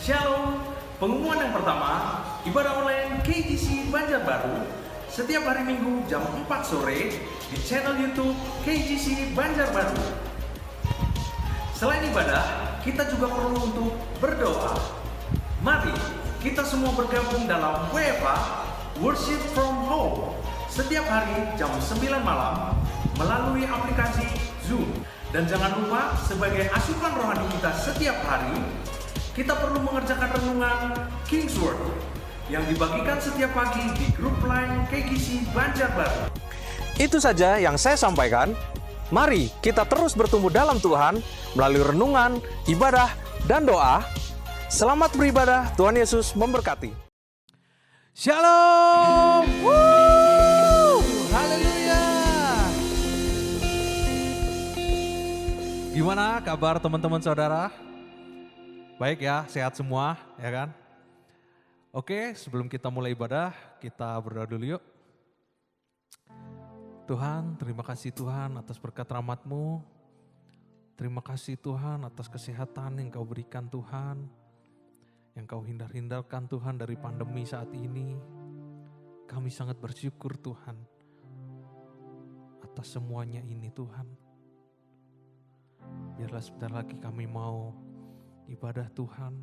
Shalom, pengumuman yang pertama, ibadah online KGC Banjarbaru setiap hari Minggu jam 4 sore di channel YouTube KGC Banjarbaru. Selain ibadah, kita juga perlu untuk berdoa. Mari kita semua bergabung dalam WFH, Worship from Home, setiap hari jam 9 malam melalui aplikasi Zoom. Dan jangan lupa, sebagai asupan rohani kita setiap hari, kita perlu mengerjakan renungan King's Word yang dibagikan setiap pagi di grup line KGC Banjarbaru. Itu saja yang saya sampaikan. Mari kita terus bertumbuh dalam Tuhan melalui renungan, ibadah, dan doa. Selamat beribadah, Tuhan Yesus memberkati. Shalom. Woo! Haleluya. Gimana kabar teman-teman saudara? Baik ya, sehat semua ya kan? Oke, sebelum kita mulai ibadah, kita berdoa dulu yuk. Tuhan, terima kasih Tuhan atas berkat rahmat-Mu. Terima kasih Tuhan atas kesehatan yang Kau berikan Tuhan. Yang Kau hindarkan Tuhan dari pandemi saat ini. Kami sangat bersyukur Tuhan atas semuanya ini Tuhan. Biarlah sebentar lagi kami mau ibadah Tuhan.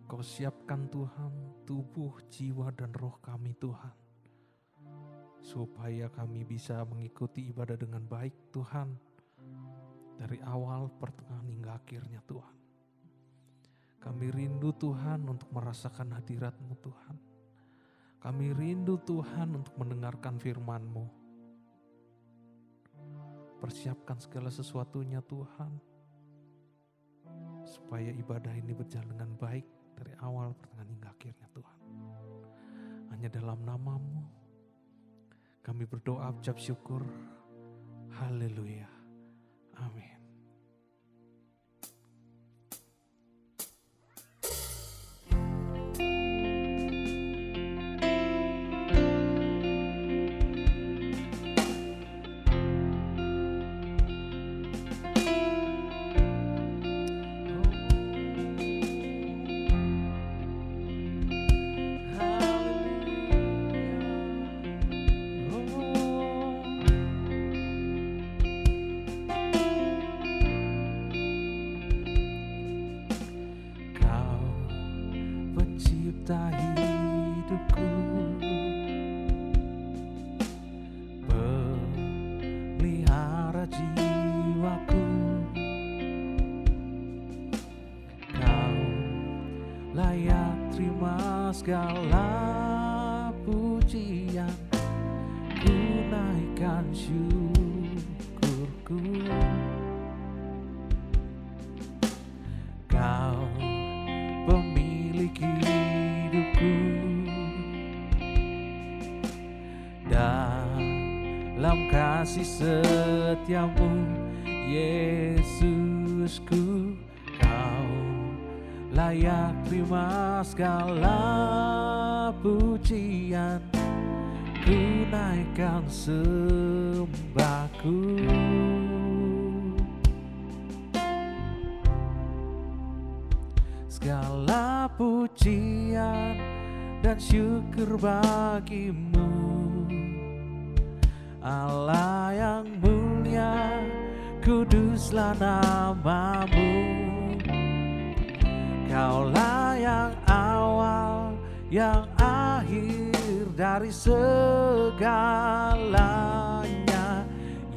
Kau siapkan Tuhan tubuh, jiwa, dan roh kami Tuhan. Supaya kami bisa mengikuti ibadah dengan baik Tuhan. Dari awal, pertengahan, hingga akhirnya Tuhan. Kami rindu Tuhan untuk merasakan hadirat-Mu Tuhan. Kami rindu Tuhan untuk mendengarkan firman-Mu. Persiapkan segala sesuatunya Tuhan. Supaya ibadah ini berjalan dengan baik dari awal, pertengahan, hingga akhirnya Tuhan. Hanya dalam nama-Mu kami berdoa ucap syukur. Haleluya. Amin. Hidupku, pelihara jiwaku, Kau layak terima segala pujian, ku naikkan syukurku. Kau pemilik hidupku, dalam kasih setiamu Yesusku, Kau layak terima segala pujian, ku naikkan sembahku. Segala pujian dan syukur bagimu, Allah yang mulia, kuduslah nama-Mu. Kaulah yang awal, yang akhir dari segalanya.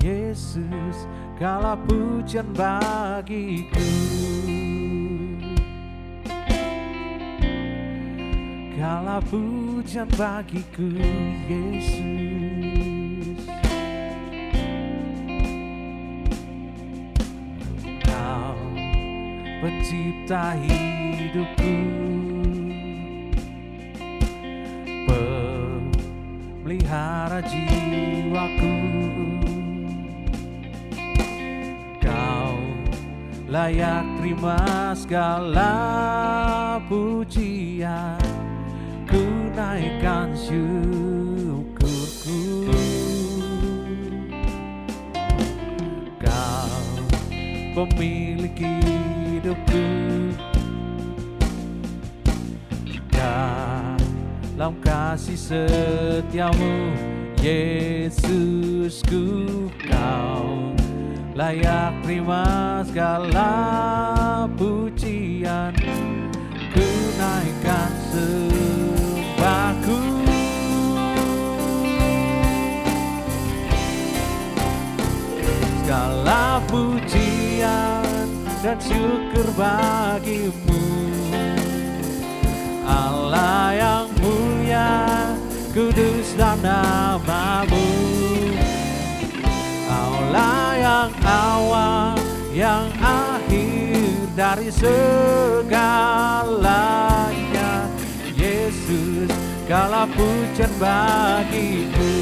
Yesus, Kaulah pujian bagiku. Kaulah pujian bagiku, Yesus. Kau pencipta hidupku, pelihara jiwaku, Kau layak terima segala pujian, ku naikkan syukurku. Kau pemilik hidupku, dalam kasih setiamu, Yesusku. Kau layak terima segala pujian, ku naikkan sembahku. Segala pujian dan syukur bagimu, Allah yang mulia, kudus dan namamu. Kaulah yang awal, yang akhir dari segalanya, Yesus, segala pujian bagimu.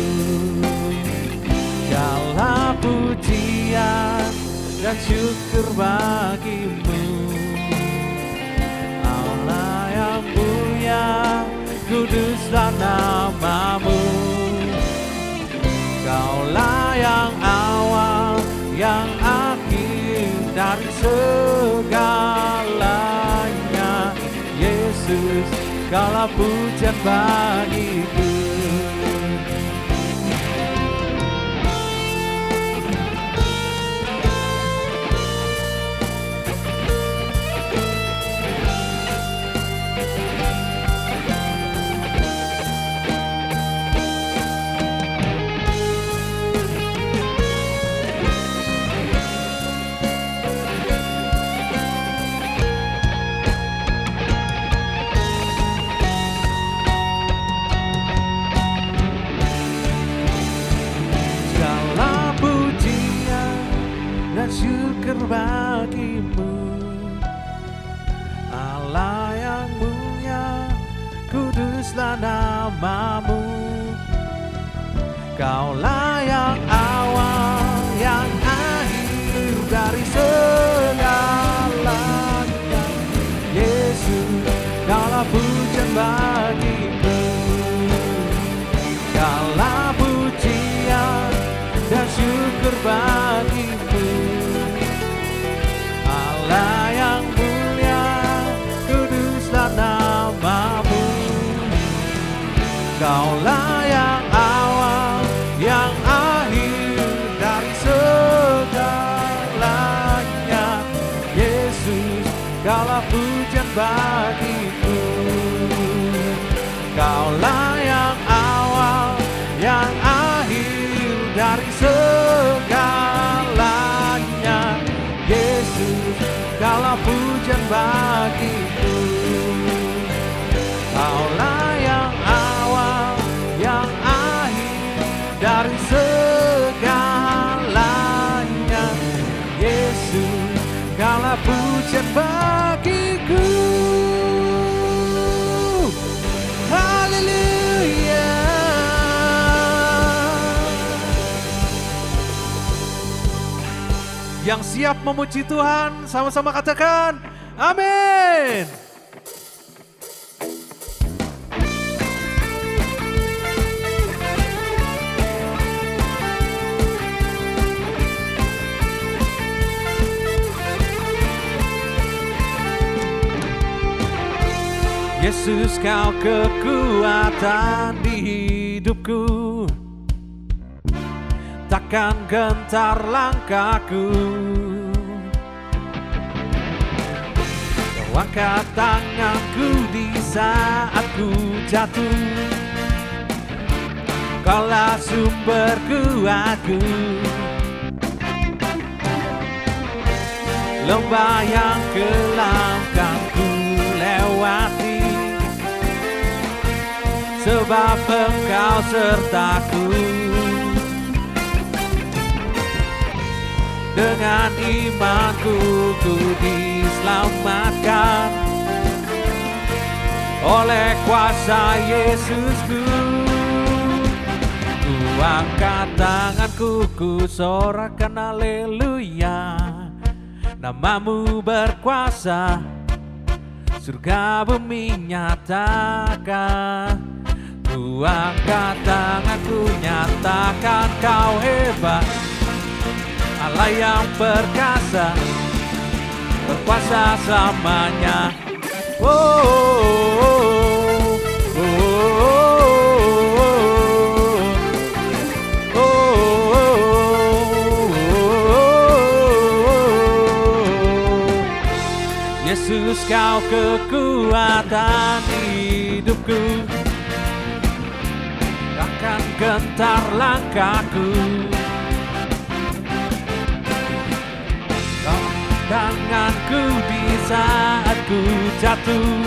Segala pujian dan syukur bagimu, Allah yang mulia, kudus dan namamu. Kaulah yang awal, yang akhir dari segalanya, Yesus, segala pujian bagiku. Syukur bagimu, Allah yang mulia, kuduslah namamu. Kaulah yang awal, yang akhir dari segalanya, Yesus, kaulah pujian bagimu. Kaulah pujian dan syukur bagimu, Allah yang mulia, kuduslah namamu. Kaulah yang awal, yang akhir dari segalanya, Yesus, kaulah pujian bagiku. Kaulah yang awal, yang akhir dari segalanya, Yesus, segala pujian bagiku. Kaulah yang awal, yang akhir dari segalanya, Yesus, segala pujian bagiku. Haleluya. Yang siap memuji Tuhan, sama-sama katakan amin. Yesus, kau kekuatan di hidupku, takkan gentar langkahku. Kau angkat tanganku di saat ku jatuh, Kaulah sumber kuatku. Lembah yang kelam kan ku lewati, sebab Engkau sertaku. Dengan imanku ku diselamatkan oleh kuasa Yesusku. Ku angkat tanganku, ku sorakan haleluya. Namamu berkuasa, surga bumi nyatakan. Ku angkat tanganku, nyatakan Kau hebat, Allah yang perkasa, berkuasa selamanya. Oh, oh, oh, oh, oh. Yesus, kau kekuatan hidupku, takkan gentar langkahku. Kau tanganku di saat ku jatuh,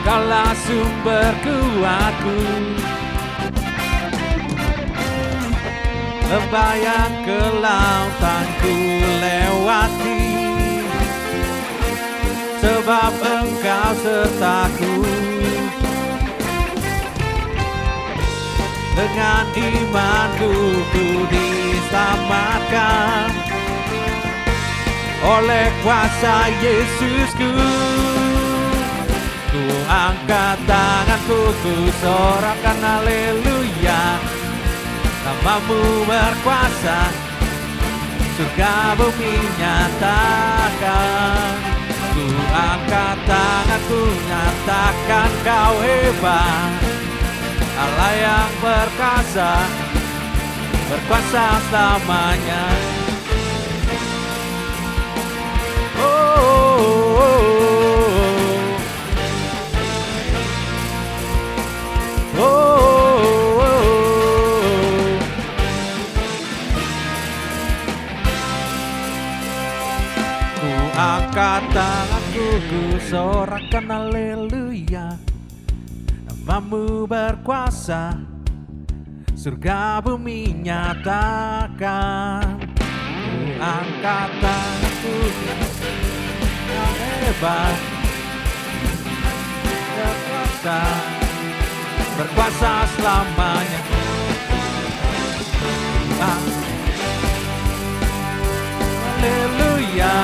Kaulah sumber kuatku. Lembah yang ke lautan ku lewati, sebab Engkau sertaku. Dengan imanku ku diselamatkan oleh kuasa Yesusku. Ku angkat tanganku, ku sorakan haleluya. Namamu berkuasa, surga bumi nyatakan. Ku angkat tanganku, nyatakan Kau hebat, Allah yang perkasa, berkuasa selamanya. Oh, oh, oh, oh, oh. Ku angkat tanganku, ku sorakan haleluya. Namamu berkuasa, surga bumi nyatakan. Ku angkat tanganku, yang hebat, berkuasa, berkuasa selamanya. Haleluya,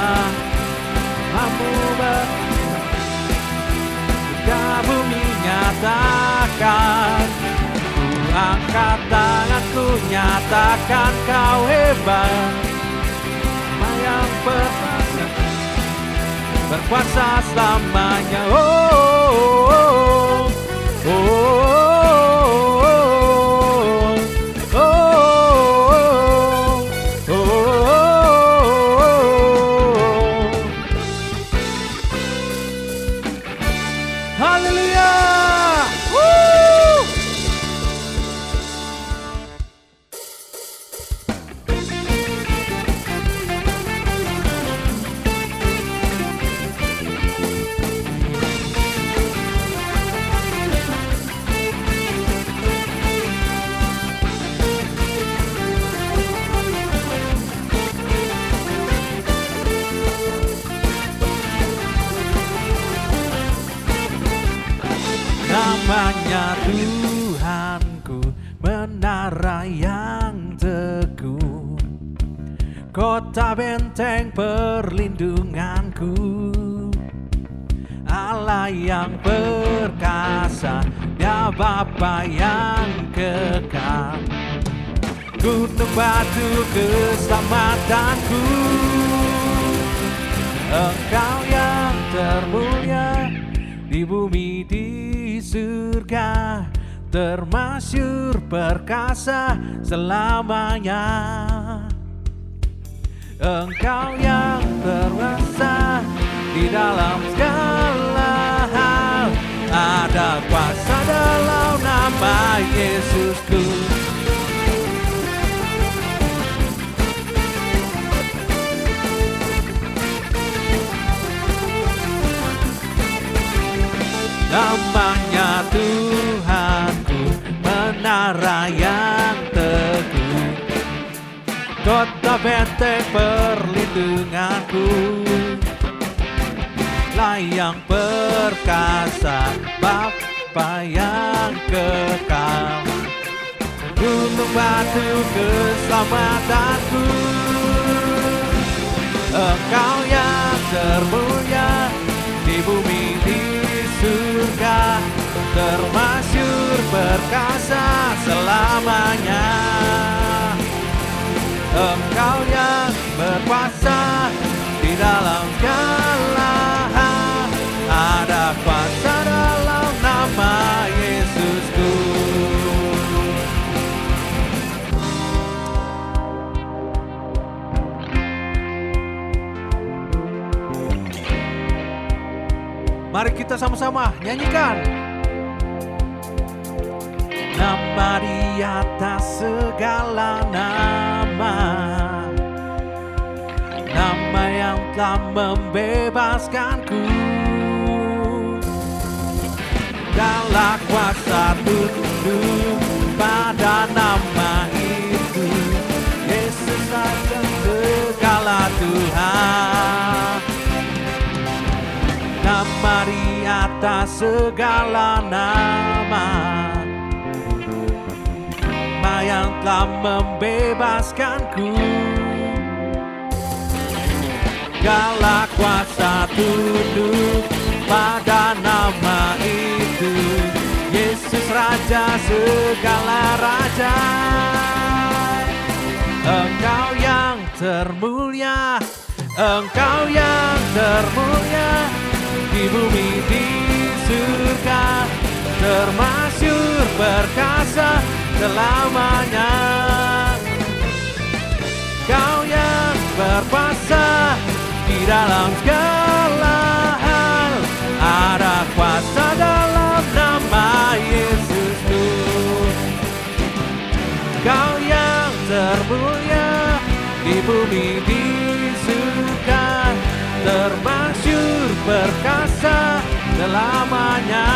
namamu berkuasa, surga bumi nyatakan. Ku angkat tanganku, nyatakan Kau hebat, Allah yang perkasa, berkuasa selamanya. Oh, oh, oh, oh, oh, oh, oh. Haleluya. Namanya Tuhanku, menara yang teguh, kota benteng perlindunganku, Allah yang perkasa, Dia Bapa yang kekal, gunung batu keselamatanku. Engkau yang termulia di bumi di surga, termasyur perkasa selamanya. Engkau yang berkuasa di dalam segala hal, ada kuasa dalam nama Yesusku. Namanya Tuhanku, menara yang teguh, kota benteng perlindunganku, Allah yang perkasa, Bapa yang kekal, gunung batu keselamatanku. Engkau yang termulia di bumi di surga, termasyur perkasa selamanya. Engkau yang berkuasa di dalam segala hal, ada kuasa dalam nama Yesusku. Mari kita sama-sama nyanyikan. Nama di atas segala nama, nama yang telah membebaskanku. Segala kuasa tunduk pada nama itu, Yesus Raja segala Tuhan. Nama di atas segala nama, nama yang telah membebaskanku. Segala kuasa tunduk pada nama itu, Yesus Raja segala raja. Engkau yang termulia, Engkau yang termulia, di bumi di surga, termasyhur perkasa selamanya. Kau yang berkuasa di dalam segala hal, ada kuasa dalam nama Yesusku. Kau yang termulia, di bumi di surga, termasyhur perkasa selamanya.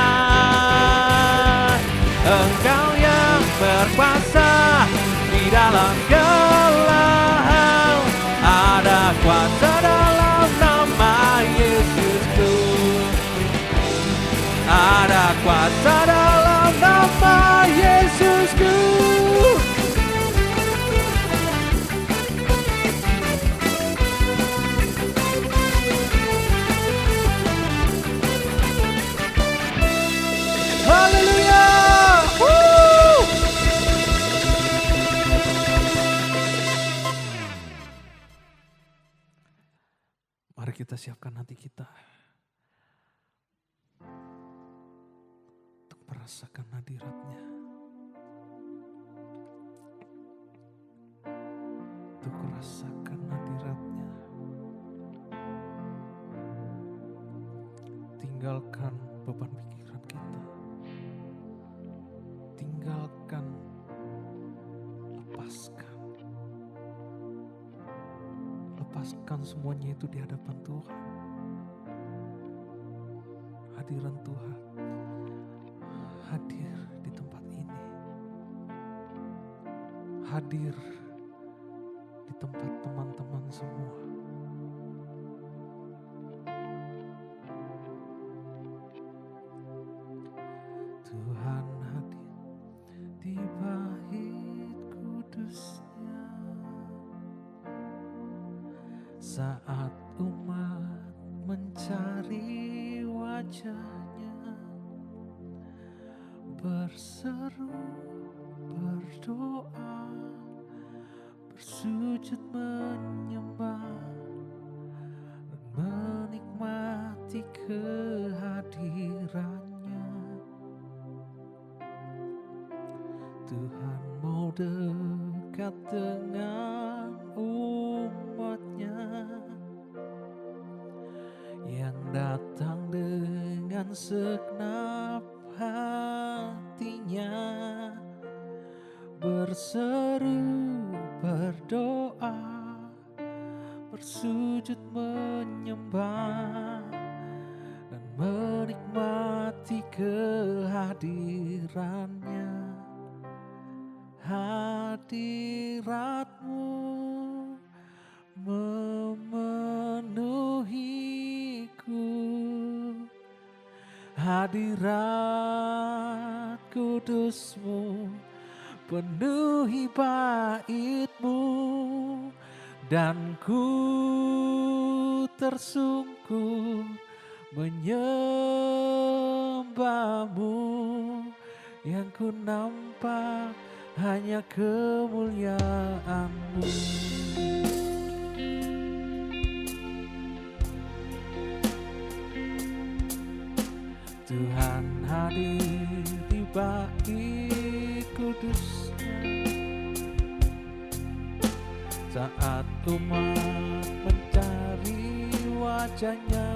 Engkau yang berkuasa di dalam segala hal, ada kuasa dalam nama Yesusku. Ada kuasa dalam nama Yesusku. Haleluya. Mari kita siapkan hati kita untuk merasakan hadirat-Nya, untuk merasakan hadirat-Nya. Tinggalkan beban pikiran kita, tinggalkan, lepaskan semuanya itu di hadapan Tuhan. Hadiran Tuhan hadir di tempat ini, hadir di tempat teman-teman semua. Tuhan hadir di bait kudus-Nya saat umat mencari wajah-Nya, berseru, berdoa, bersujud menyembah, dan menikmati kehadiran-Nya. Tuhan mau dekat dengan umat-Nya yang datang dengan segenap hatinya, berseru, berdoa, bersujud menyembah, dan menikmati kehadiran-Nya. Hadirat-Mu memenuhiku, hadirat kudus-Mu penuhi bait-Mu, dan ku tersungkur menyembah-Mu, yang ku nampak hanya kemuliaan-Mu. Tuhan hadir di bait kudus-Nya saat umat mencari wajah-Nya,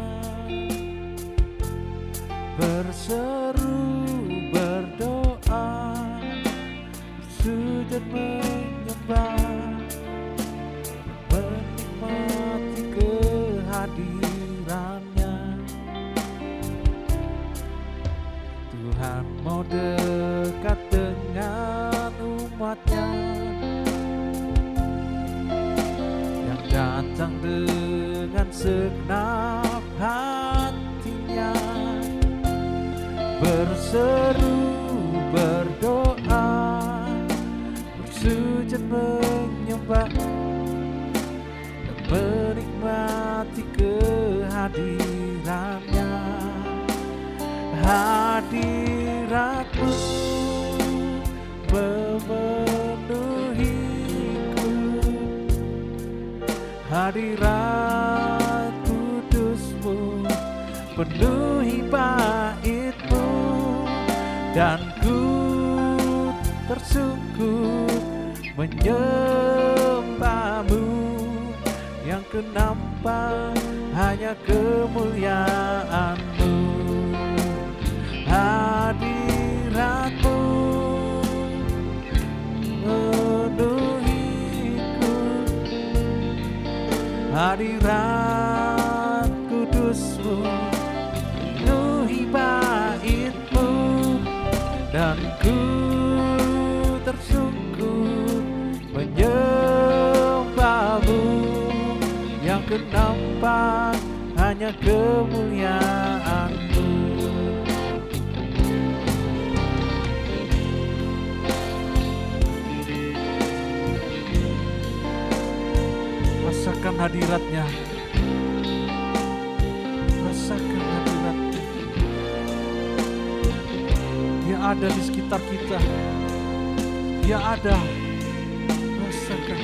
berseru, berdoa, sujud menyembah, menikmati kehadirannya. Tuhan mau dekat dengan umatnya yang datang dengan segenap hatinya, berseru, berdoa, bersujud menyembah, dan menikmati kehadirannya. Hadirat-Mu memenuhiku, hadirat kudus-Mu penuhi bait-Mu, dan ku tersungkur menyembah-Mu, yang ku nampak hanya kemuliaan-Mu. Hadirat-Mu menuhiku, hadirat kudus-Mu penuhi bait-Mu, dan ku tersungkur menyembah-Mu, yang ku nampak hanya kemuliaan-Mu. Rasakan hadirat-Nya, rasakan hadirat-Nya. Dia ada di sekitar kita, Dia ada. Rasakan.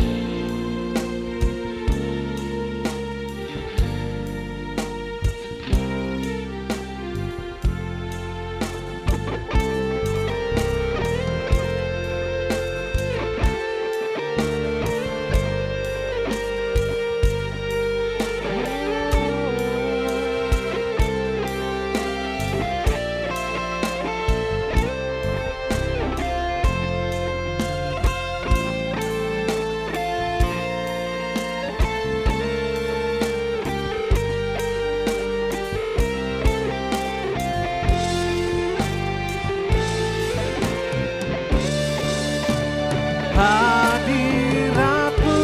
Hadirat-Mu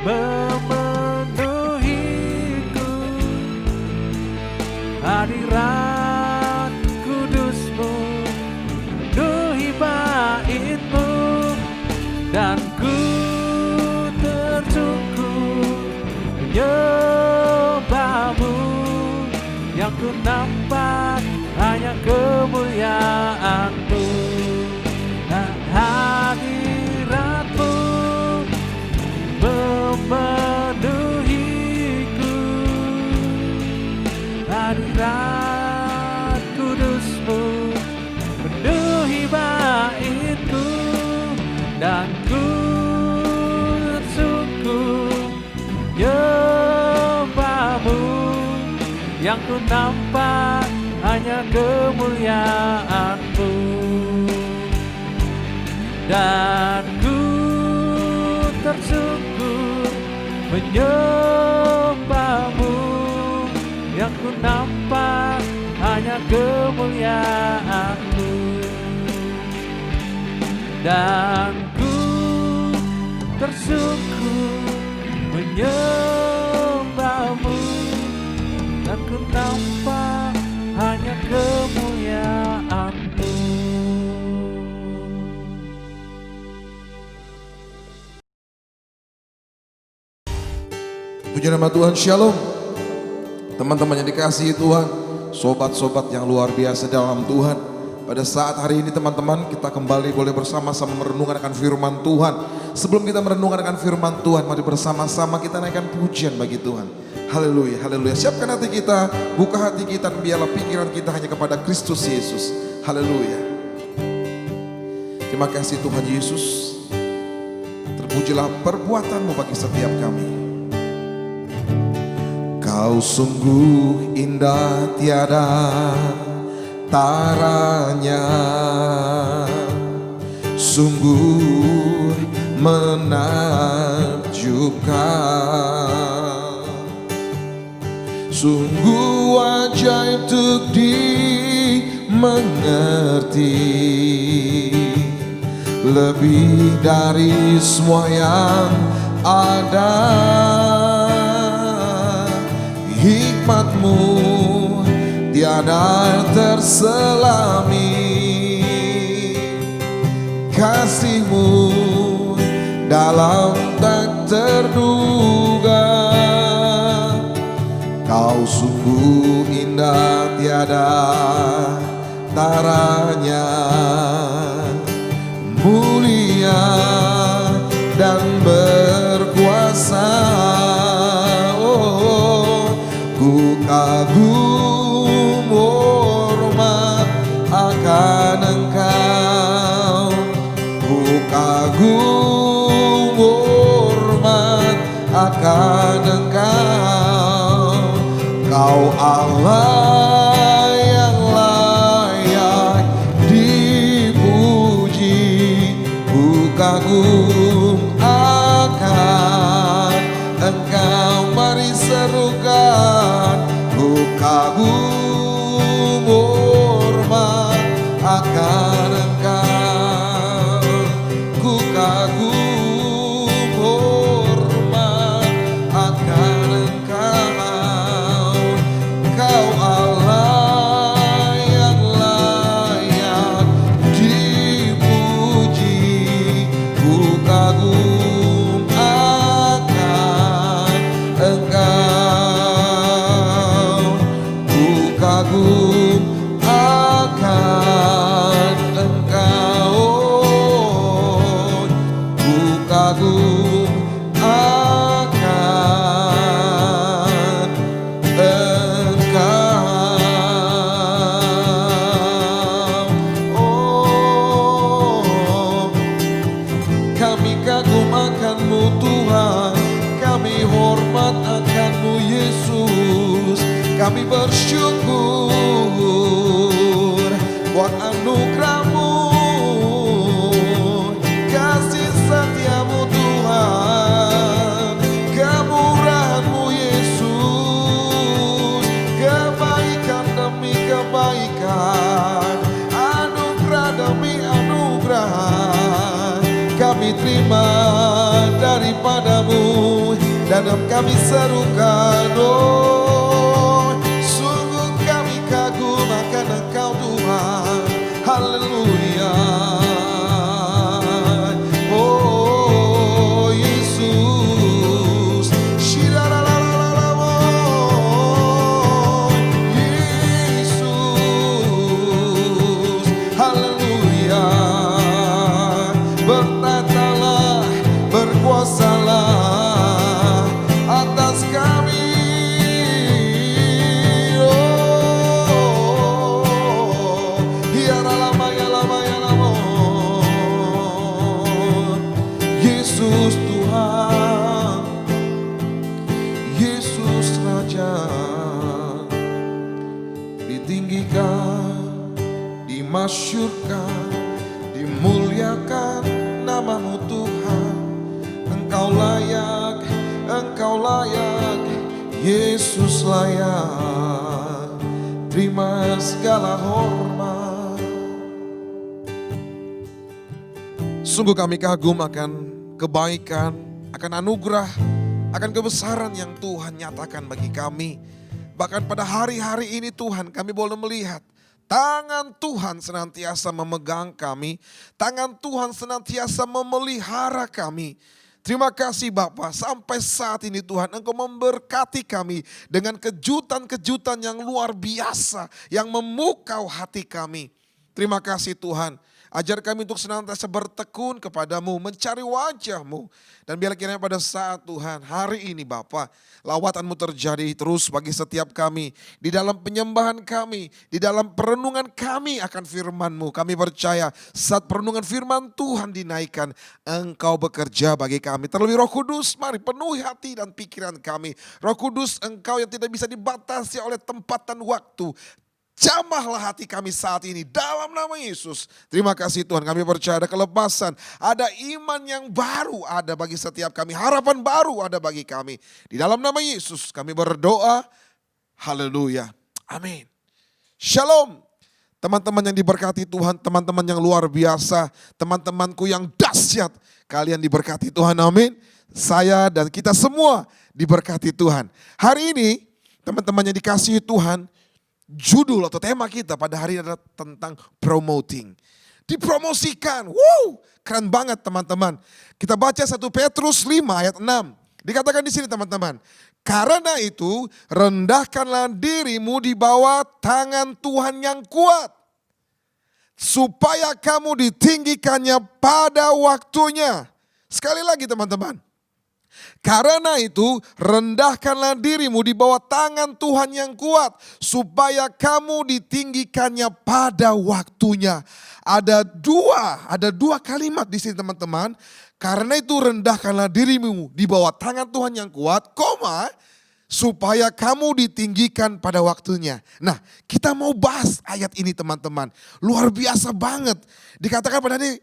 memenuhiku, hadirat kudus-Mu penuhi bait-Mu, dan ku tersungkur menyembah-Mu, yang ku nampak hanya kemuliaan-Mu. Hadirat-Mu memenuhiku, hadirat kudus-Mu penuhi bait-Mu, dan ku tersungkur menyembah-Mu, yang ku nampak hanya kemuliaan-Mu, dan ku tersungkur menyembah-Mu, yang ku nampak hanya kemuliaan-Mu, dan ku tersungkur menyembah-Mu, dan ku nampak hanya kemuliaan-Mu. Puji nama Tuhan, Shalom. Teman-teman yang dikasihi Tuhan, sobat-sobat yang luar biasa dalam Tuhan. Pada saat hari ini teman-teman, kita kembali boleh bersama-sama merenungkan akan firman Tuhan. Sebelum kita merenungkan akan firman Tuhan, mari bersama-sama kita naikkan pujian bagi Tuhan. Haleluya, haleluya. Siapkan hati kita, buka hati kita, dan biarlah pikiran kita hanya kepada Kristus Yesus. Haleluya. Terima kasih Tuhan Yesus. Terpujilah perbuatan-Mu bagi setiap kami. Kau sungguh indah tiada taranya, sungguh menakjubkan, sungguh ajaib untuk dimengerti, lebih dari semua yang ada. Hikmat-Mu tiada terselami, kasih-Mu dalam tak terduga. Kau sungguh indah tiada taranya, mulia dan berkuasa. Ku kagum hormat akan Engkau, ku kagum hormat akan Engkau. Kau Allah yang layak dipuji, ku kagum akan Engkau. Mari serukan, ku kagum hormat akan Engkau, ku kagum hormat akan Engkau. Kau Allah yang layak dipuji, ku kagum akan Engkau, ku kagum akan Engkau, ku kagum akan Engkau. Oh, kami kagum akan-Mu Tuhan, kami hormat akan-Mu Yesus. Kami bersyukur buat anugerah-Mu, kasih setia-Mu Tuhan, kemurahan-Mu Yesus, kebaikan demi kebaikan, anugerah demi anugerah. Kami terima daripada-Mu dan kami serukan, oh, sungguh kami kagum akan Engkau Tuhan. Haleluya. Oh Yesus, Yesus, haleluya. Bertatalah, berkuasalah atas kami. Oh, ya lama, ya lama, ya lama. Yesus Tuhan, Yesus Raja, ditinggikan, dimasyurkan, dimuliakan nama-Mu Tuhan. Engkau layak, Engkau layak, Yesus layak, terima segala hormat. Sungguh kami kagum akan kebaikan, akan anugerah, akan kebesaran yang Tuhan nyatakan bagi kami. Bahkan pada hari-hari ini Tuhan, kami boleh melihat tangan Tuhan senantiasa memegang kami, tangan Tuhan senantiasa memelihara kami. Terima kasih Bapa, sampai saat ini Tuhan Engkau memberkati kami dengan kejutan-kejutan yang luar biasa, yang memukau hati kami. Terima kasih Tuhan, Ajar kami untuk senantiasa bertekun kepadamu, mencari wajah-Mu. Dan biarlah kiranya pada saat Tuhan, hari ini Bapa, lawatan-Mu terjadi terus bagi setiap kami. Di dalam penyembahan kami, di dalam perenungan kami akan firman-Mu. Kami percaya saat perenungan firman Tuhan dinaikkan, Engkau bekerja bagi kami. Terlebih Roh Kudus, mari penuhi hati dan pikiran kami. Roh Kudus, Engkau yang tidak bisa dibatasi oleh tempat dan waktu. Jamahlah hati kami saat ini dalam nama Yesus. Terima kasih Tuhan, kami percaya ada kelepasan, ada iman yang baru ada bagi setiap kami. Harapan baru ada bagi kami. Di dalam nama Yesus kami berdoa. Haleluya. Amin. Shalom. Teman-teman yang diberkati Tuhan, teman-teman yang luar biasa, teman-temanku yang dahsyat. Kalian diberkati Tuhan, amin. Saya dan kita semua diberkati Tuhan. Hari ini teman-teman yang dikasihi Tuhan, judul atau tema kita pada hari ini adalah tentang promoting. Dipromosikan. Wow, keren banget teman-teman. Kita baca 1 Petrus 5 ayat 6. Dikatakan di sini teman-teman. Karena itu rendahkanlah dirimu di bawah tangan Tuhan yang kuat. Supaya kamu ditinggikannya pada waktunya. Sekali lagi teman-teman. Karena itu rendahkanlah dirimu di bawah tangan Tuhan yang kuat. Supaya kamu ditinggikannya pada waktunya. Ada dua kalimat di sini teman-teman. Karena itu rendahkanlah dirimu di bawah tangan Tuhan yang kuat, koma, supaya kamu ditinggikan pada waktunya. Nah, kita mau bahas ayat ini teman-teman. Luar biasa banget. Dikatakan pada ini,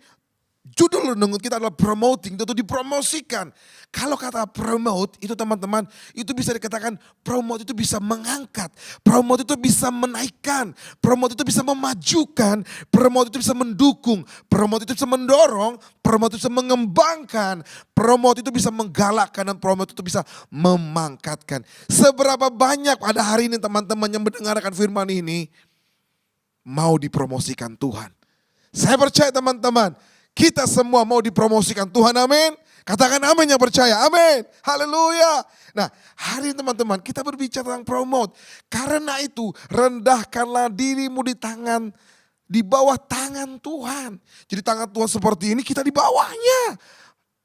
judul renungan kita adalah promoting, itu dipromosikan. Kalau kata promote itu teman-teman, itu bisa dikatakan promote itu bisa mengangkat, promote itu bisa menaikkan, promote itu bisa memajukan, promote itu bisa mendukung, promote itu bisa mendorong, promote itu bisa mengembangkan, promote itu bisa menggalakkan, dan promote itu bisa memangkatkan. Seberapa banyak pada hari ini teman-teman yang mendengarkan firman ini mau dipromosikan Tuhan. Saya percaya teman-teman, kita semua mau dipromosikan Tuhan, amin. Katakan amin yang percaya, amin. Haleluya. Nah, hari ini teman-teman kita berbicara tentang promote. Karena itu rendahkanlah dirimu di bawah tangan Tuhan. Jadi tangan Tuhan seperti ini, kita di bawahnya.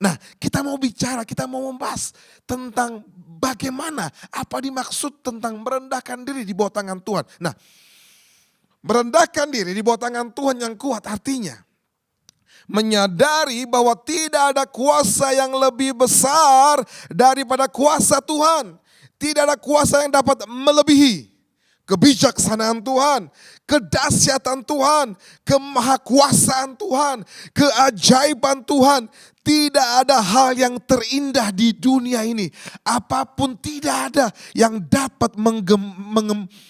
Nah, kita mau bicara, kita mau membahas tentang bagaimana, apa dimaksud tentang merendahkan diri di bawah tangan Tuhan. Nah, merendahkan diri di bawah tangan Tuhan yang kuat artinya menyadari bahwa tidak ada kuasa yang lebih besar daripada kuasa Tuhan. Tidak ada kuasa yang dapat melebihi kebijaksanaan Tuhan, kedahsyatan Tuhan, kemahakuasaan Tuhan, keajaiban Tuhan. Tidak ada hal yang terindah di dunia ini. Apapun tidak ada yang dapat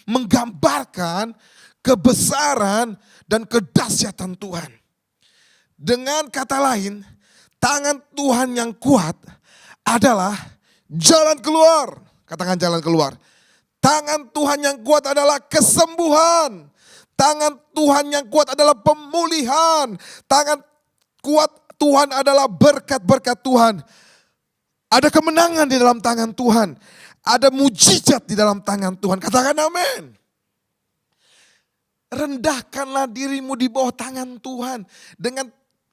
menggambarkan kebesaran dan kedahsyatan Tuhan. Dengan kata lain, tangan Tuhan yang kuat adalah jalan keluar. Katakan jalan keluar. Tangan Tuhan yang kuat adalah kesembuhan. Tangan Tuhan yang kuat adalah pemulihan. Tangan kuat Tuhan adalah berkat-berkat Tuhan. Ada kemenangan di dalam tangan Tuhan. Ada mujizat di dalam tangan Tuhan. Katakan amin. Rendahkanlah dirimu di bawah tangan Tuhan.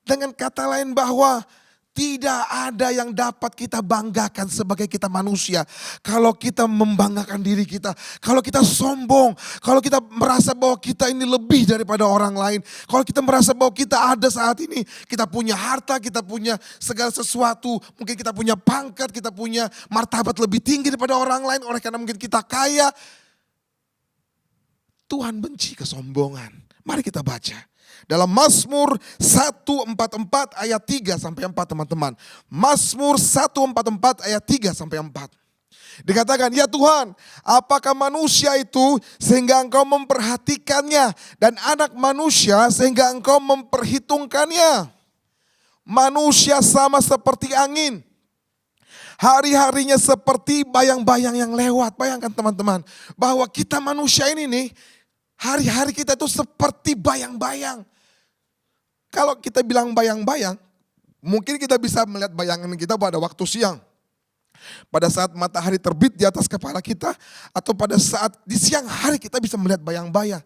Dengan kata lain bahwa tidak ada yang dapat kita banggakan sebagai kita manusia. Kalau kita membanggakan diri kita, kalau kita sombong, kalau kita merasa bahwa kita ini lebih daripada orang lain. Kalau kita merasa bahwa kita ada saat ini, kita punya harta, kita punya segala sesuatu. Mungkin kita punya pangkat, kita punya martabat lebih tinggi daripada orang lain. Oleh karena mungkin kita kaya. Tuhan benci kesombongan. Mari kita baca. Dalam Mazmur 144 ayat 3 sampai 4 teman-teman. Mazmur 144 ayat 3 sampai 4. Dikatakan, ya Tuhan, apakah manusia itu sehingga engkau memperhatikannya, dan anak manusia sehingga engkau memperhitungkannya. Manusia sama seperti angin, hari-harinya seperti bayang-bayang yang lewat. Bayangkan teman-teman, bahwa kita manusia ini nih, hari-hari kita itu seperti bayang-bayang. Kalau kita bilang bayang-bayang, mungkin kita bisa melihat bayangan kita pada waktu siang. Pada saat matahari terbit di atas kepala kita, atau pada saat di siang hari kita bisa melihat bayang-bayang.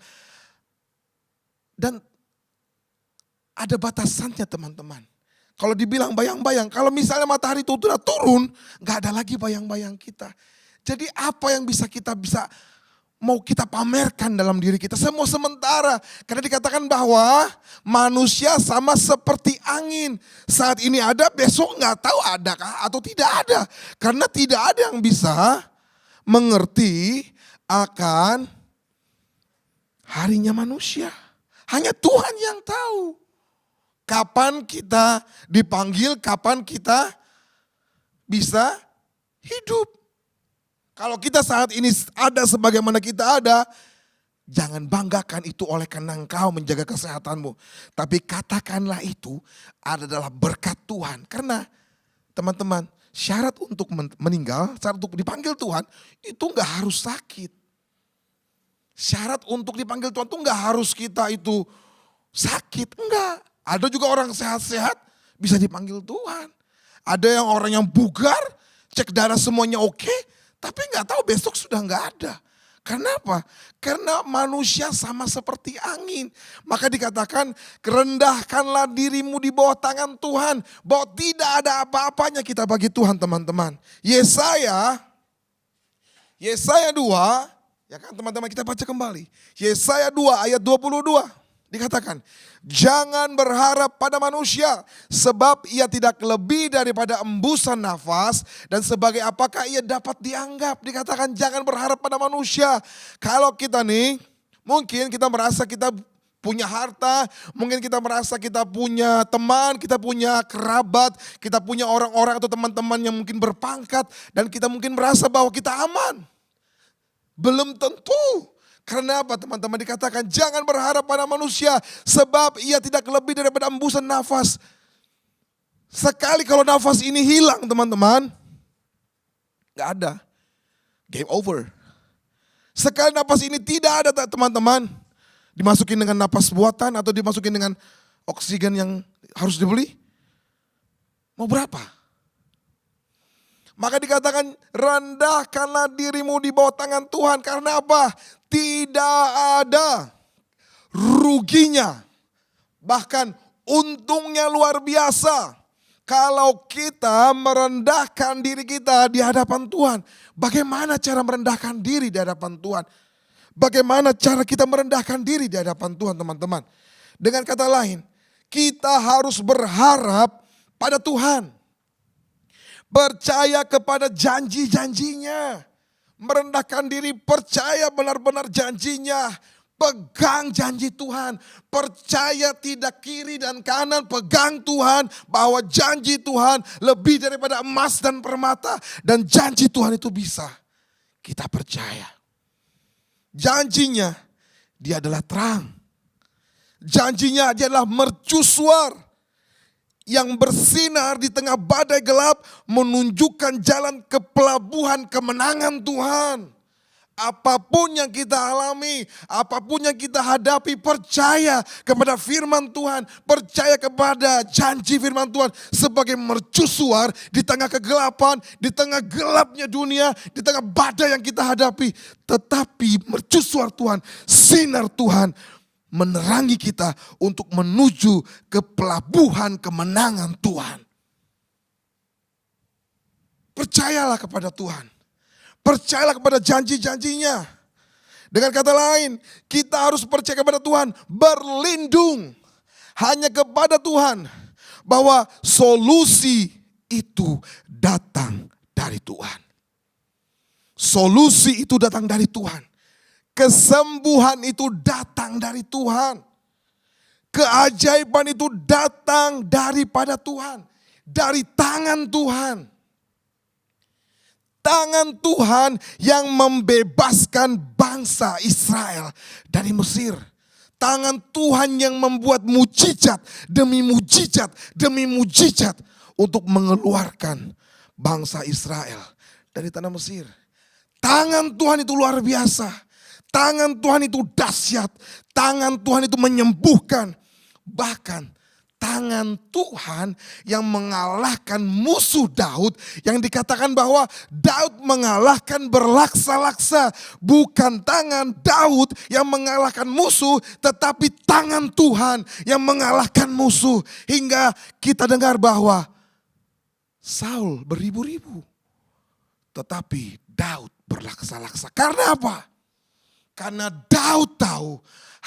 Dan ada batasannya teman-teman. Kalau dibilang bayang-bayang, kalau misalnya matahari itu sudah turun, gak ada lagi bayang-bayang kita. Jadi apa yang bisa mau kita pamerkan dalam diri kita, semua sementara. Karena dikatakan bahwa manusia sama seperti angin. Saat ini ada, besok gak tahu adakah atau tidak ada. Karena tidak ada yang bisa mengerti akan harinya manusia. Hanya Tuhan yang tahu. Kapan kita dipanggil, kapan kita bisa hidup. Kalau kita saat ini ada sebagaimana kita ada, jangan banggakan itu oleh karena engkau menjaga kesehatanmu. Tapi katakanlah itu adalah berkat Tuhan. Karena teman-teman, syarat untuk meninggal, syarat untuk dipanggil Tuhan, itu enggak harus sakit. Syarat untuk dipanggil Tuhan itu enggak harus kita itu sakit, enggak. Ada juga orang sehat-sehat bisa dipanggil Tuhan. Ada yang orang yang bugar, cek darah semuanya oke, tapi nggak tahu besok sudah nggak ada. Karena apa? Karena manusia sama seperti angin. Maka dikatakan, rendahkanlah dirimu di bawah tangan Tuhan. Bahwa tidak ada apa-apanya kita bagi Tuhan teman-teman. Yesaya 2, ya kan teman-teman, kita baca kembali. Yesaya 2 ayat 22. Dikatakan, jangan berharap pada manusia, sebab ia tidak lebih daripada embusan nafas, dan sebagai apakah ia dapat dianggap. Dikatakan jangan berharap pada manusia. Kalau kita nih, mungkin kita merasa kita punya harta, mungkin kita merasa kita punya teman, kita punya kerabat, kita punya orang-orang atau teman-teman yang mungkin berpangkat, dan kita mungkin merasa bahwa kita aman. Belum tentu. Karena apa teman-teman? Dikatakan jangan berharap pada manusia, sebab ia tidak lebih daripada embusan nafas. Sekali kalau nafas ini hilang teman-teman, gak ada. Game over. Sekali nafas ini tidak ada teman-teman, dimasukin dengan nafas buatan atau dimasukin dengan oksigen yang harus dibeli, mau berapa? Maka dikatakan rendahkanlah dirimu di bawah tangan Tuhan. Karena apa? Tidak ada ruginya. Bahkan untungnya luar biasa. Kalau kita merendahkan diri kita di hadapan Tuhan. Bagaimana cara merendahkan diri di hadapan Tuhan? Bagaimana cara kita merendahkan diri di hadapan Tuhan teman-teman? Dengan kata lain, kita harus berharap pada Tuhan. Percaya kepada janji-janjinya. Merendahkan diri, percaya benar-benar janjinya. Pegang janji Tuhan. Percaya tidak kiri dan kanan, pegang Tuhan. Bahwa janji Tuhan lebih daripada emas dan permata. Dan janji Tuhan itu bisa kita percaya. Janjinya, dia adalah terang. Janjinya dia adalah mercusuar. Yang bersinar di tengah badai gelap, menunjukkan jalan ke pelabuhan kemenangan Tuhan. Apapun yang kita alami, apapun yang kita hadapi, percaya kepada firman Tuhan, percaya kepada janji firman Tuhan sebagai mercusuar di tengah kegelapan, di tengah gelapnya dunia, di tengah badai yang kita hadapi. Tetapi mercusuar Tuhan, sinar Tuhan menerangi kita untuk menuju ke pelabuhan kemenangan Tuhan. Percayalah kepada Tuhan. Percayalah kepada janji-janjinya. Dengan kata lain, kita harus percaya kepada Tuhan. Berlindung hanya kepada Tuhan. Bahwa solusi itu datang dari Tuhan. Solusi itu datang dari Tuhan. Kesembuhan itu datang dari Tuhan. Keajaiban itu datang daripada Tuhan. Dari tangan Tuhan. Tangan Tuhan yang membebaskan bangsa Israel dari Mesir. Tangan Tuhan yang membuat mujizat demi mujizat demi mujizat untuk mengeluarkan bangsa Israel dari tanah Mesir. Tangan Tuhan itu luar biasa. Tangan Tuhan itu dahsyat. Tangan Tuhan itu menyembuhkan. Bahkan tangan Tuhan yang mengalahkan musuh Daud, yang dikatakan bahwa Daud mengalahkan berlaksa-laksa. Bukan tangan Daud yang mengalahkan musuh, tetapi tangan Tuhan yang mengalahkan musuh. Hingga kita dengar bahwa Saul beribu-ribu, tetapi Daud berlaksa-laksa. Karena apa? Karena Daud tahu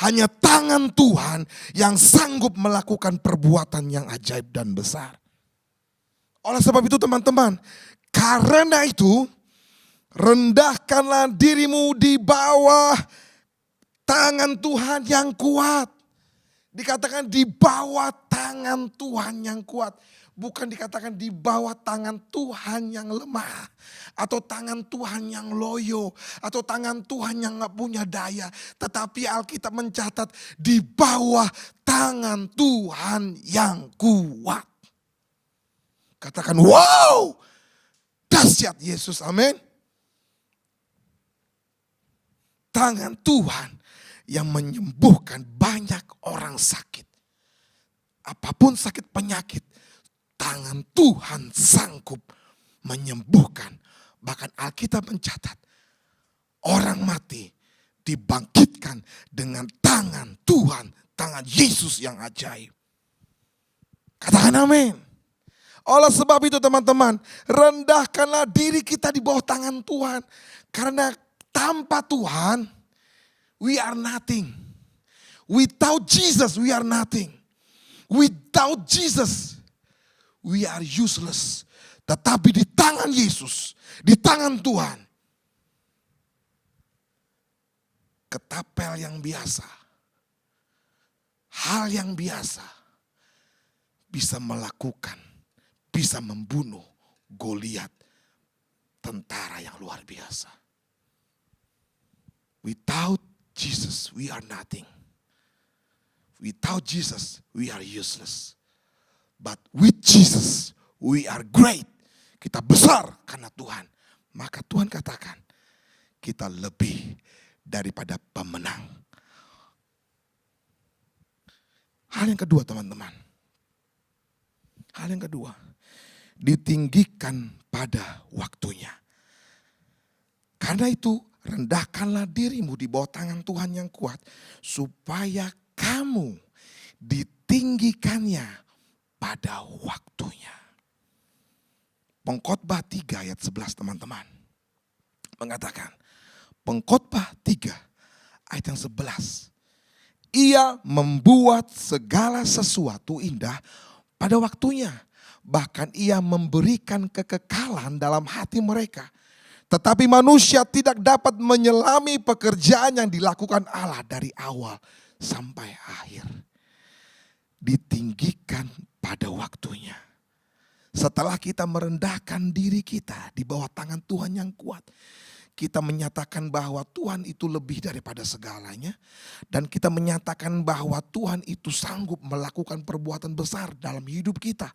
hanya tangan Tuhan yang sanggup melakukan perbuatan yang ajaib dan besar. Oleh sebab itu teman-teman, karena itu rendahkanlah dirimu di bawah tangan Tuhan yang kuat. Dikatakan di bawah tangan Tuhan yang kuat. Bukan dikatakan di bawah tangan Tuhan yang lemah. Atau tangan Tuhan yang loyo. Atau tangan Tuhan yang gak punya daya. Tetapi Alkitab mencatat di bawah tangan Tuhan yang kuat. Katakan wow, dahsyat Yesus, amin. Tangan Tuhan yang menyembuhkan banyak orang sakit. Apapun sakit penyakit, tangan Tuhan sanggup menyembuhkan. Bahkan Alkitab mencatat, orang mati dibangkitkan dengan tangan Tuhan, tangan Yesus yang ajaib. Katakan amin. Oleh sebab itu teman-teman, rendahkanlah diri kita di bawah tangan Tuhan. Karena tanpa Tuhan, we are nothing. Without Jesus, we are nothing. Without Jesus, we are useless. Tetapi di tangan Yesus, di tangan Tuhan, ketapel yang biasa, hal yang biasa, bisa melakukan, bisa membunuh Goliat, tentara yang luar biasa. Without Jesus, we are nothing. Without Jesus, we are useless. But with Jesus, we are great. Kita besar karena Tuhan. Maka Tuhan katakan, kita lebih daripada pemenang. Hal yang kedua teman-teman. Hal yang kedua, ditinggikan pada waktunya. Karena itu, rendahkanlah dirimu di bawah tangan Tuhan yang kuat, supaya kamu ditinggikannya pada waktunya. Pengkhotbah 3 ayat 11 teman-teman. Mengatakan, Pengkhotbah 3 ayat yang 11. Ia membuat segala sesuatu indah pada waktunya. Bahkan ia memberikan kekekalan dalam hati mereka. Tetapi manusia tidak dapat menyelami pekerjaan yang dilakukan Allah dari awal sampai akhir. Ditinggikan pada waktunya. Setelah kita merendahkan diri kita di bawah tangan Tuhan yang kuat, kita menyatakan bahwa Tuhan itu lebih daripada segalanya. Dan kita menyatakan bahwa Tuhan itu sanggup melakukan perbuatan besar dalam hidup kita.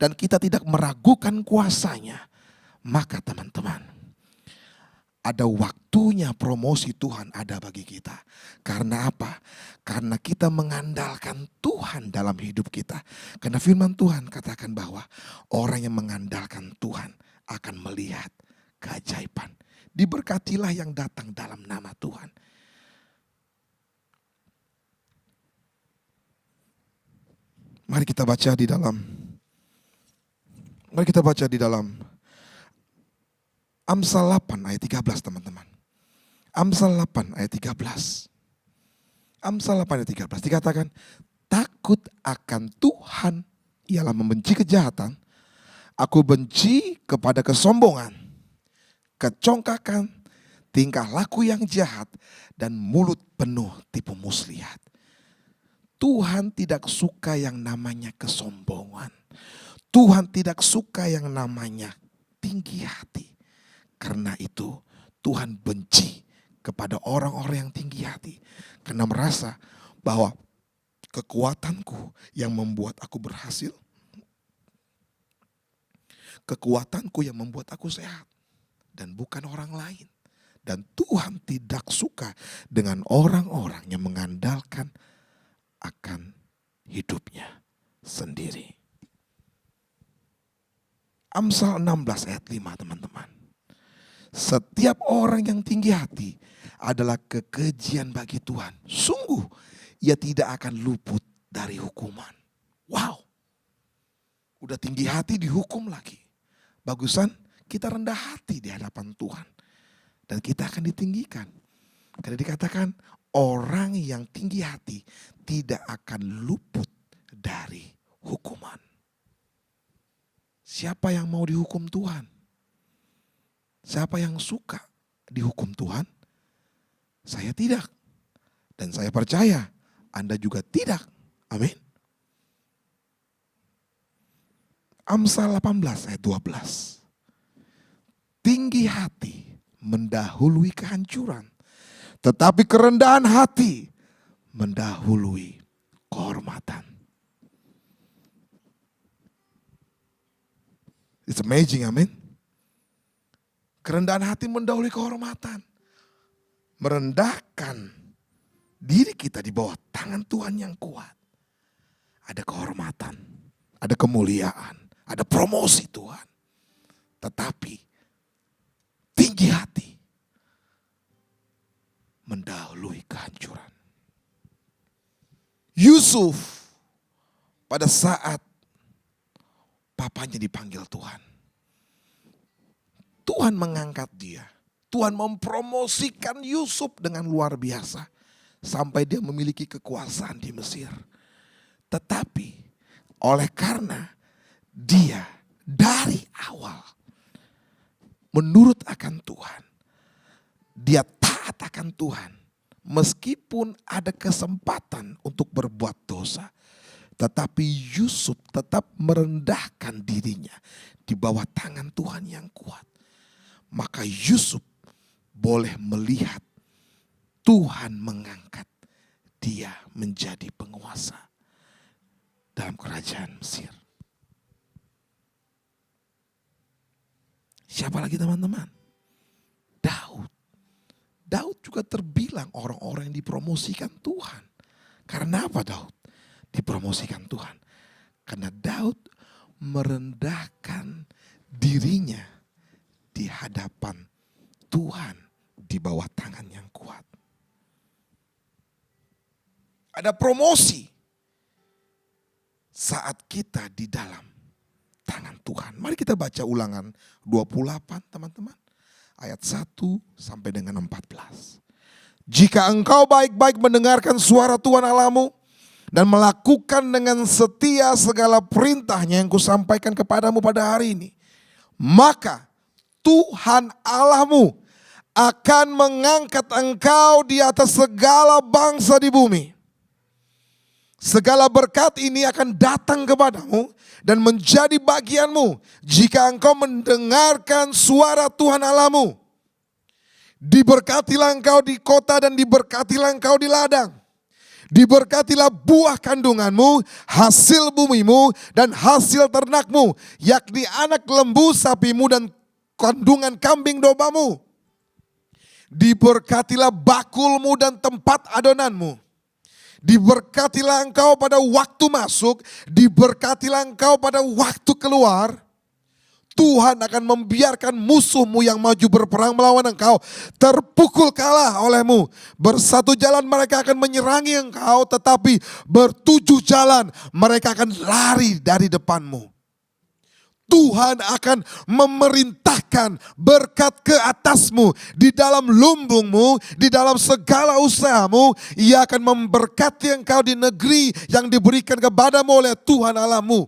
Dan kita tidak meragukan kuasanya. Maka teman-teman, ada waktunya promosi Tuhan ada bagi kita. Karena apa? Karena kita mengandalkan Tuhan dalam hidup kita. Karena firman Tuhan katakan bahwa orang yang mengandalkan Tuhan akan melihat keajaiban. Diberkatilah yang datang dalam nama Tuhan. Mari kita baca di dalam Amsal 8 ayat 13 teman-teman. Amsal 8 ayat 13. Amsal 8 ayat 13 dikatakan, takut akan Tuhan ialah membenci kejahatan. Aku benci kepada kesombongan, kecongkakan, tingkah laku yang jahat, dan mulut penuh tipu muslihat. Tuhan tidak suka yang namanya kesombongan. Tuhan tidak suka yang namanya tinggi hati. Karena itu Tuhan benci kepada orang-orang yang tinggi hati. Karena merasa bahwa kekuatanku yang membuat aku berhasil. Kekuatanku yang membuat aku sehat. Dan bukan orang lain. Dan Tuhan tidak suka dengan orang-orang yang mengandalkan akan hidupnya. sendiri. Amsal 16 ayat 5 teman-teman. Setiap orang yang tinggi hati adalah kekejian bagi Tuhan. Sungguh ia tidak akan luput dari hukuman. Wow. Udah tinggi hati dihukum lagi. Bagusan kita rendah hati di hadapan Tuhan. Dan kita akan ditinggikan. Karena dikatakan orang yang tinggi hati tidak akan luput dari hukuman. Siapa yang mau dihukum Tuhan? Siapa yang suka dihukum Tuhan? Saya tidak. Dan saya percaya Anda juga tidak. Amin. Amsal 18 ayat 12. Tinggi hati mendahului kehancuran, tetapi kerendahan hati mendahului kehormatan. It's amazing, amin. Kerendahan hati mendahului kehormatan. Merendahkan diri kita di bawah tangan Tuhan yang kuat. Ada kehormatan, ada kemuliaan, ada promosi Tuhan. Tetapi tinggi hati mendahului kehancuran. Yusuf pada saat papanya dipanggil Tuhan. Tuhan mengangkat dia. Tuhan mempromosikan Yusuf dengan luar biasa. Sampai dia memiliki kekuasaan di Mesir. Tetapi oleh karena dia dari awal menurut akan Tuhan. Dia taat akan Tuhan. Meskipun ada kesempatan untuk berbuat dosa. Tetapi Yusuf tetap merendahkan dirinya di bawah tangan Tuhan yang kuat. Maka Yusuf boleh melihat Tuhan mengangkat dia menjadi penguasa dalam kerajaan Mesir. Siapa lagi teman-teman? Daud. Daud juga terbilang orang-orang yang dipromosikan Tuhan. Karena apa Daud dipromosikan Tuhan? Karena Daud merendahkan dirinya di hadapan Tuhan di bawah tangan yang kuat. Ada promosi saat kita di dalam tangan Tuhan. Mari kita baca Ulangan 28 teman-teman. Ayat 1 sampai dengan 14. Jika engkau baik-baik mendengarkan suara Tuhan Allahmu dan melakukan dengan setia segala perintahnya yang kusampaikan kepadamu pada hari ini, maka Tuhan Allahmu akan mengangkat engkau di atas segala bangsa di bumi. Segala berkat ini akan datang kepadamu dan menjadi bagianmu jika engkau mendengarkan suara Tuhan Allahmu. Diberkatilah engkau di kota dan diberkatilah engkau di ladang. Diberkatilah buah kandunganmu, hasil bumimu dan hasil ternakmu, yakni anak lembu sapimu dan kandungan kambing dombamu. Diberkatilah bakulmu dan tempat adonanmu. Diberkatilah engkau pada waktu masuk, diberkatilah engkau pada waktu keluar. Tuhan akan membiarkan musuhmu yang maju berperang melawan engkau terpukul kalah olehmu. Bersatu jalan mereka akan menyerangi engkau, tetapi bertujuh jalan mereka akan lari dari depanmu. Tuhan akan memerintahkan berkat ke atasmu, di dalam lumbungmu, di dalam segala usahamu. Ia akan memberkati engkau di negeri yang diberikan kepadamu oleh Tuhan Allahmu.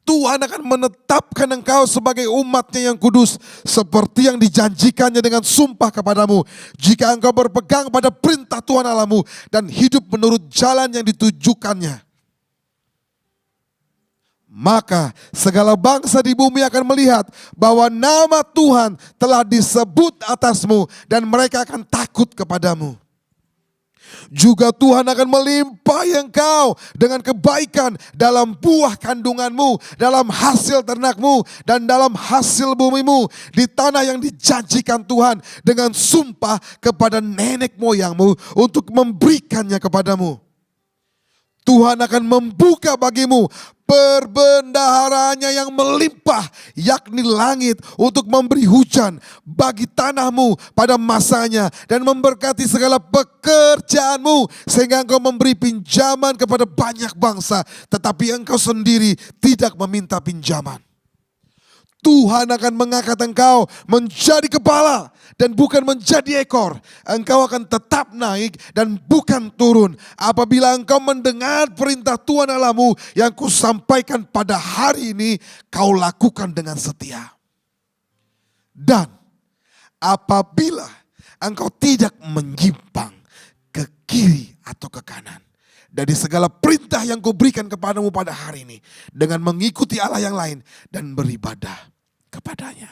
Tuhan akan menetapkan engkau sebagai umatnya yang kudus, seperti yang dijanjikannya dengan sumpah kepadamu. Jika engkau berpegang pada perintah Tuhan Allahmu dan hidup menurut jalan yang ditujukannya. Maka segala bangsa di bumi akan melihat bahwa nama Tuhan telah disebut atasmu dan mereka akan takut kepadamu. Juga Tuhan akan melimpahi engkau dengan kebaikan dalam buah kandunganmu, dalam hasil ternakmu, dan dalam hasil bumimu di tanah yang dijanjikan Tuhan dengan sumpah kepada nenek moyangmu untuk memberikannya kepadamu. Tuhan akan membuka bagimu perbendaharaannya yang melimpah, yakni langit, untuk memberi hujan bagi tanahmu pada masanya dan memberkati segala pekerjaanmu, sehingga engkau memberi pinjaman kepada banyak bangsa, tetapi engkau sendiri tidak meminta pinjaman. Tuhan akan mengangkat engkau menjadi kepala dan bukan menjadi ekor. Engkau akan tetap naik dan bukan turun. Apabila engkau mendengar perintah Tuhan Allahmu yang kusampaikan pada hari ini, kau lakukan dengan setia. Dan apabila engkau tidak menyimpang ke kiri atau ke kanan dari segala perintah yang kuberikan kepadamu pada hari ini, dengan mengikuti Allah yang lain dan beribadah kepadanya.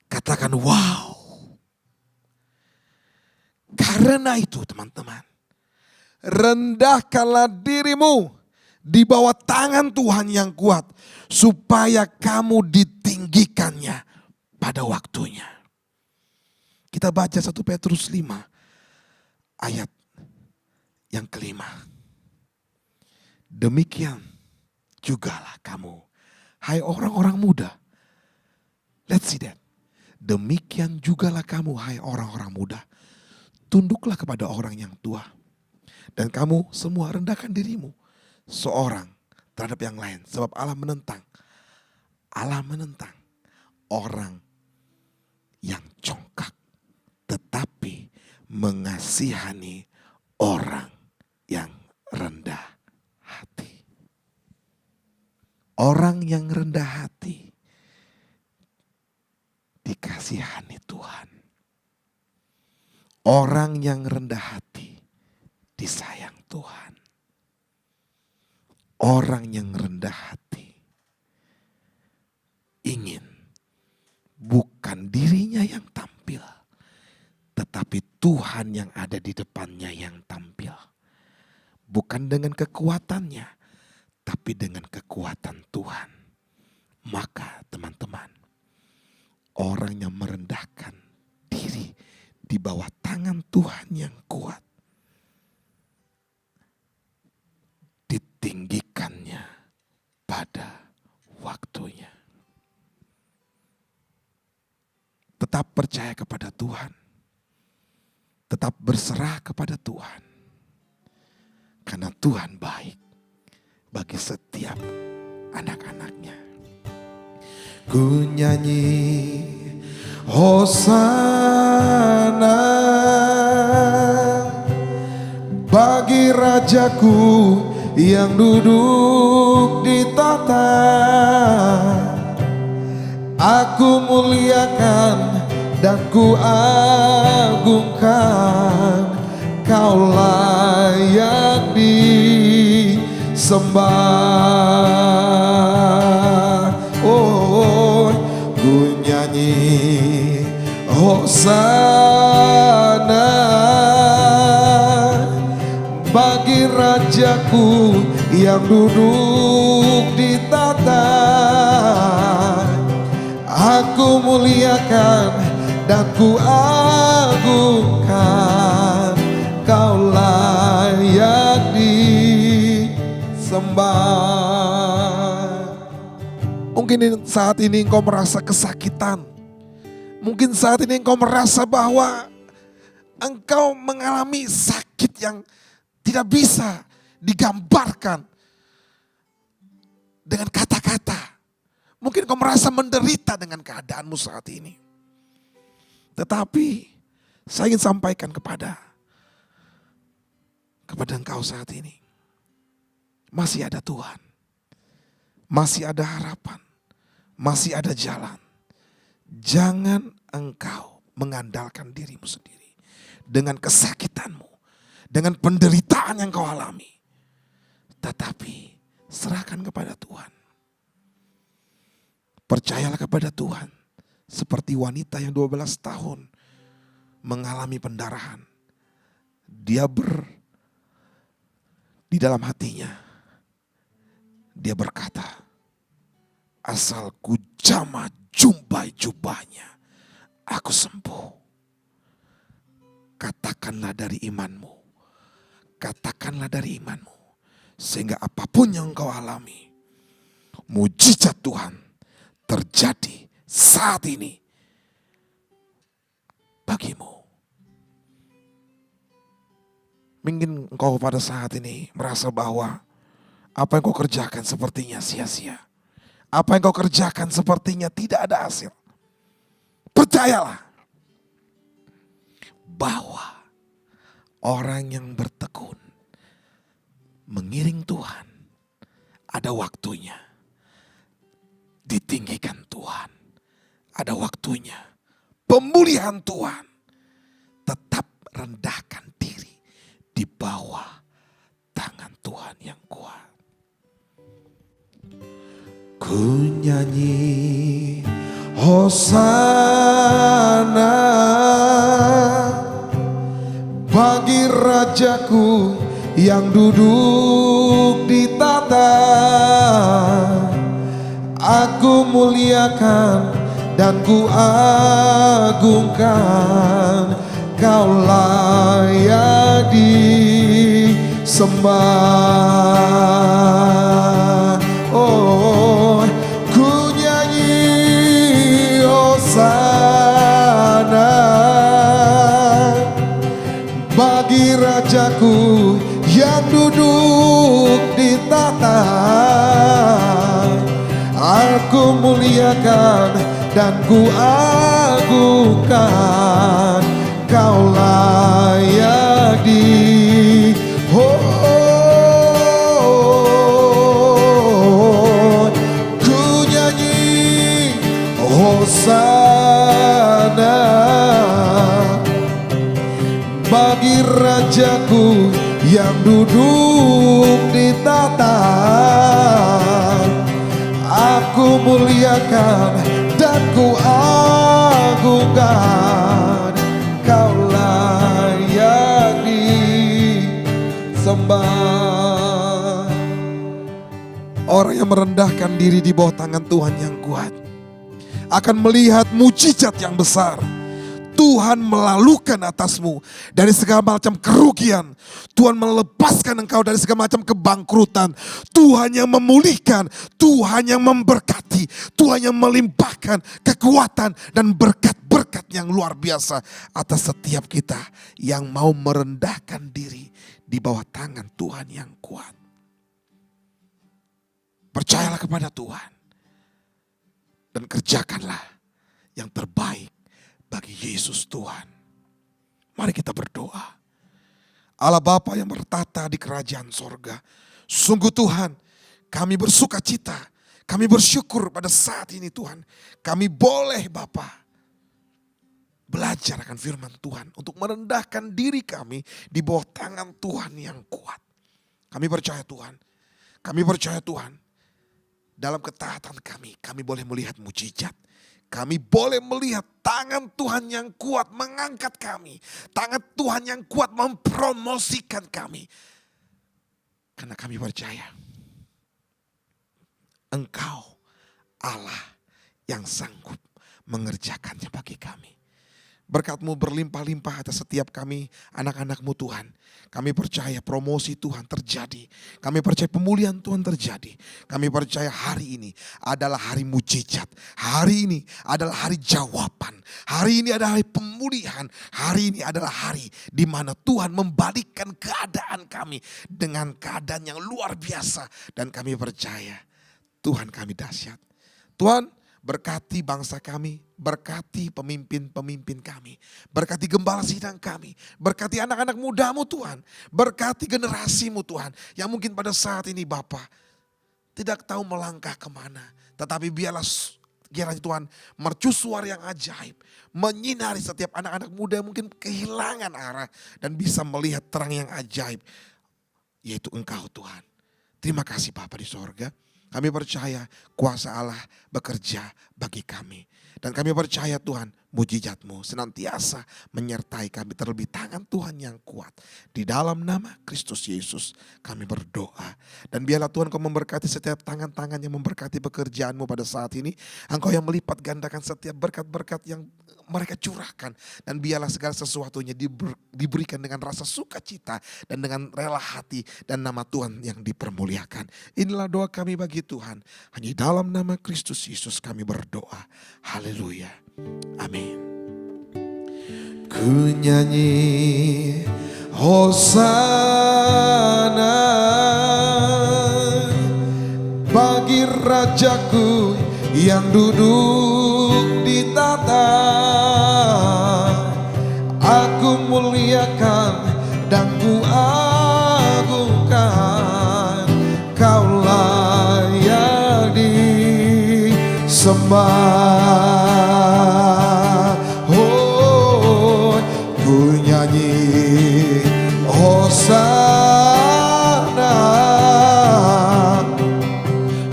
Katakan wow. Karena itu teman-teman, rendahkanlah dirimu di bawah tangan Tuhan yang kuat, supaya kamu ditinggikannya pada waktunya. Kita baca 1 Petrus 5 ayat yang kelima. Demikian jugalah kamu, hai orang-orang muda. Let's see that. Demikian jugalah kamu, hai orang-orang muda. Tunduklah kepada orang yang tua. Dan kamu semua rendahkan dirimu seorang terhadap yang lain. Sebab Allah menentang orang yang congkak, tetapi mengasihani orang yang rendah hati. Orang yang rendah hati dikasihani Tuhan. Orang yang rendah hati disayang Tuhan. Orang yang rendah hati ingin bukan dirinya yang tampil, tetapi Tuhan yang ada di depannya yang tampil. Bukan dengan kekuatannya, tapi dengan kekuatan Tuhan. Maka teman-teman, orang yang merendahkan diri di bawah tangan Tuhan yang kuat, ditinggikannya pada waktunya. Tetap percaya kepada Tuhan. Tetap berserah kepada Tuhan. Karena Tuhan baik bagi setiap anak-anaknya. Ku nyanyi Hosana bagi Rajaku yang duduk di tahta. Aku muliakan dan ku agungkan, Kau layak disembah. Oh, ku nyanyi Hosana bagi Rajaku yang duduk di tahta. Aku muliakan dan ku agungkan, Kau layak disembah. Mungkin saat ini engkau merasa kesakitan. Mungkin saat ini engkau merasa bahwa engkau mengalami sakit yang tidak bisa digambarkan dengan kata-kata. Mungkin engkau merasa menderita dengan keadaanmu saat ini. Tetapi saya ingin sampaikan kepada engkau saat ini, masih ada Tuhan, masih ada harapan, masih ada jalan. Jangan engkau mengandalkan dirimu sendiri dengan kesakitanmu, dengan penderitaan yang kau alami. Tetapi serahkan kepada Tuhan. Percayalah kepada Tuhan. Seperti wanita yang 12 tahun mengalami pendarahan. Dia di dalam hatinya, dia berkata, asal ku jamah jubahnya, aku sembuh. Katakanlah dari imanmu, katakanlah dari imanmu. Sehingga apapun yang engkau alami, mujizat Tuhan terjadi saat ini bagimu. Mungkin engkau pada saat ini merasa bahwa apa yang kau kerjakan sepertinya sia-sia. Apa yang kau kerjakan sepertinya tidak ada hasil. Percayalah bahwa orang yang bertekun mengiring Tuhan, ada waktunya ditinggikan Tuhan. Ada waktunya pemulihan Tuhan. Tetap rendahkan diri di bawah tangan Tuhan yang kuat. Ku nyanyi Hosana bagi Rajaku yang duduk di tahta. Aku muliakan dan ku agungkan, Kau layak disembah. Oh, ku nyanyi Hosana bagi Rajaku yang duduk di tahta. Aku muliakan dan ku agungkan, Kau layak ku nyanyi Hosana bagi Rajaku yang duduk di tahta. Aku muliakan dan ku agungkan, Kau layak disembah. Orang yang merendahkan diri di bawah tangan Tuhan yang kuat akan melihat mujizat yang besar. Tuhan melalukan atasmu dari segala macam kerugian. Tuhan melepaskan engkau dari segala macam kebangkrutan. Tuhan yang memulihkan, Tuhan yang memberkati, Tuhan yang melimpahkan kekuatan dan berkat-berkat yang luar biasa atas setiap kita yang mau merendahkan diri di bawah tangan Tuhan yang kuat. Percayalah kepada Tuhan dan kerjakanlah yang terbaik bagi Yesus Tuhan. Mari kita berdoa. Allah Bapa yang bertata di kerajaan sorga, sungguh Tuhan, kami bersuka cita, kami bersyukur pada saat ini Tuhan. Kami boleh Bapa belajar akan firman Tuhan untuk merendahkan diri kami di bawah tangan Tuhan yang kuat. Kami percaya Tuhan, kami percaya Tuhan, dalam ketaatan kami boleh melihat mujizat. Kami boleh melihat tangan Tuhan yang kuat mengangkat kami. Tangan Tuhan yang kuat mempromosikan kami. Karena kami percaya Engkau Allah yang sanggup mengerjakannya bagi kami. Berkat-Mu berlimpah-limpah atas setiap kami, anak-anak-Mu Tuhan. Kami percaya promosi Tuhan terjadi. Kami percaya pemulihan Tuhan terjadi. Kami percaya hari ini adalah hari mujizat. Hari ini adalah hari jawaban. Hari ini adalah hari pemulihan. Hari ini adalah hari di mana Tuhan membalikkan keadaan kami dengan keadaan yang luar biasa. Dan kami percaya Tuhan kami dahsyat. Tuhan, berkati bangsa kami, berkati pemimpin-pemimpin kami, berkati gembala sidang kami, berkati anak-anak mudamu Tuhan, berkati generasimu Tuhan, yang mungkin pada saat ini Bapa tidak tahu melangkah kemana, tetapi biarlah kiranya Tuhan mercusuar yang ajaib, menyinari setiap anak-anak muda yang mungkin kehilangan arah dan bisa melihat terang yang ajaib, yaitu Engkau Tuhan. Terima kasih Bapa di sorga. Kami percaya kuasa Allah bekerja bagi kami. Dan kami percaya Tuhan, mujizat-Mu senantiasa menyertai kami, terlebih tangan Tuhan yang kuat. Di dalam nama Kristus Yesus kami berdoa. Dan biarlah Tuhan Kau memberkati setiap tangan-tangan yang memberkati pekerjaan-Mu pada saat ini. Engkau yang melipat gandakan setiap berkat-berkat yang mereka curahkan. Dan biarlah segala sesuatunya diberikan dengan rasa sukacita dan dengan rela hati, dan nama Tuhan yang dipermuliakan. Inilah doa kami bagi Tuhan. Hanya dalam nama Kristus Yesus kami berdoa. Haleluya. Amin. Ku nyanyi Hosana bagi Rajaku yang duduk di tahta. Aku muliakan dan ku agungkan, Kau layak disembah. Oh, ku nyanyi Hosana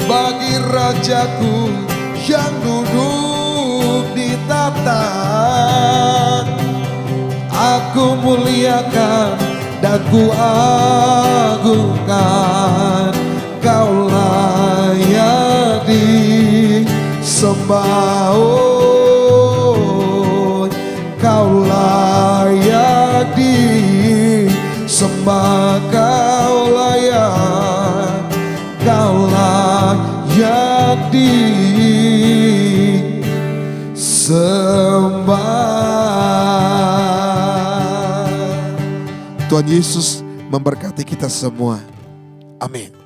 bagi Rajaku yang duduk di tahta. Aku muliakan dan ku agungkan, Kau layak disembah. Oh, Kau layak disembah. Kau layak disembah. Tuhan Yesus memberkati kita semua. Amin.